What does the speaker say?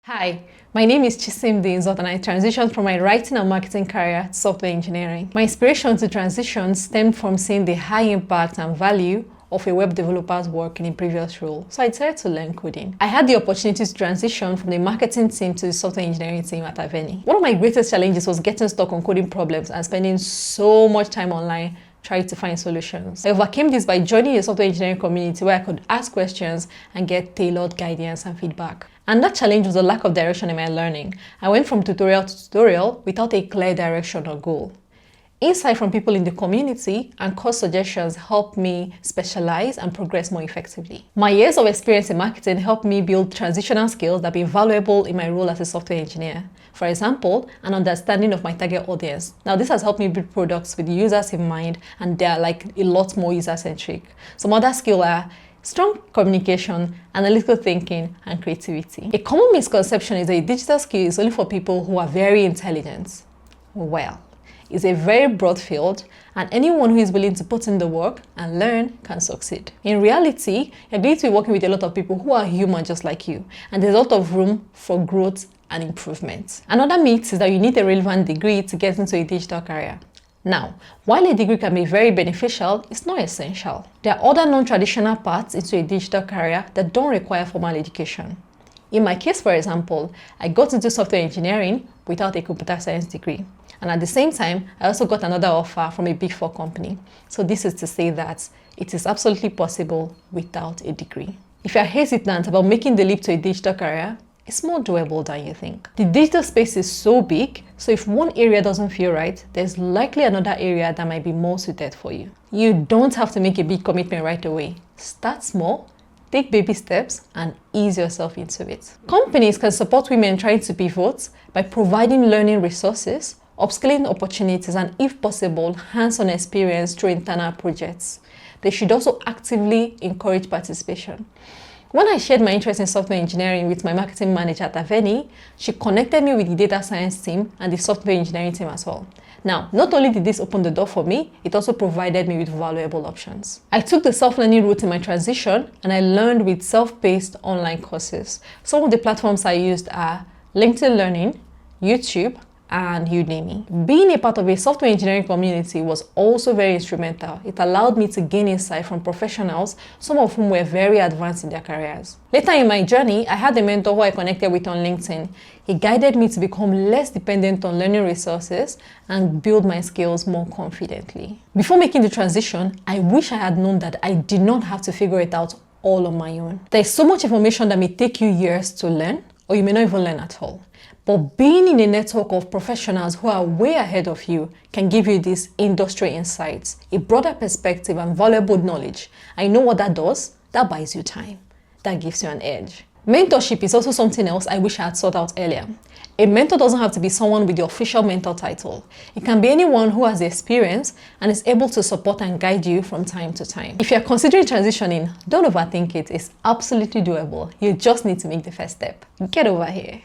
Hi, my name is Chisimdi Nzotta and I transitioned from my writing and marketing career to software engineering. My inspiration to transition stemmed from seeing the high impact and value of a web developer's work in a previous role, so I decided to learn coding. I had the opportunity to transition from the marketing team to the software engineering team at Aveni. One of my greatest challenges was getting stuck on coding problems and spending so much time online trying to find solutions. I overcame this by joining a software engineering community where I could ask questions and get tailored guidance and feedback. And that challenge was a lack of direction in my learning. I went from tutorial to tutorial without a clear direction or goal. Insight from people in the community and course suggestions helped me specialize and progress more effectively. My years of experience in marketing helped me build transitional skills that have been valuable in my role as a software engineer. For example, an understanding of my target audience. Now, this has helped me build products with users in mind, and they're like a lot more user-centric. Some other skills are strong communication, analytical thinking, and creativity. A common misconception is that a digital skill is only for people who are very intelligent. Well, it's a very broad field, and anyone who is willing to put in the work and learn can succeed. In reality, you're going to be working with a lot of people who are human just like you, and there's a lot of room for growth and improvement. Another myth is that you need a relevant degree to get into a digital career. Now, while a degree can be very beneficial, it's not essential. There are other non-traditional paths into a digital career that don't require formal education. In my case, for example, I got into software engineering without a computer science degree. And at the same time, I also got another offer from a Big 4 company. So this is to say that it is absolutely possible without a degree. If you're hesitant about making the leap to a digital career, it's more doable than you think. The digital space is so big, so if one area doesn't feel right, there's likely another area that might be more suited for you. You don't have to make a big commitment right away. Start small, take baby steps, and ease yourself into it. Companies can support women trying to pivot by providing learning resources, upskilling opportunities, and if possible, hands-on experience through internal projects. They should also actively encourage participation. When I shared my interest in software engineering with my marketing manager at Aveni, she connected me with the data science team and the software engineering team as well. Now, not only did this open the door for me, it also provided me with valuable options. I took the self-learning route in my transition, and I learned with self-paced online courses. Some of the platforms I used are LinkedIn Learning, YouTube, and Udemy. Being a part of a software engineering community was also very instrumental. It allowed me to gain insight from professionals, some of whom were very advanced in their careers. Later in my journey, I had a mentor who I connected with on LinkedIn. He guided me to become less dependent on learning resources and build my skills more confidently. Before making the transition, I wish I had known that I did not have to figure it out all on my own. There is so much information that may take you years to learn, or you may not even learn at all. But being in a network of professionals who are way ahead of you can give you these industry insights, a broader perspective, and valuable knowledge. I know what that does. That buys you time. That gives you an edge. Mentorship is also something else I wish I had sought out earlier. A mentor doesn't have to be someone with the official mentor title. It can be anyone who has the experience and is able to support and guide you from time to time. If you're considering transitioning, don't overthink it. It's absolutely doable. You just need to make the first step. Get over here.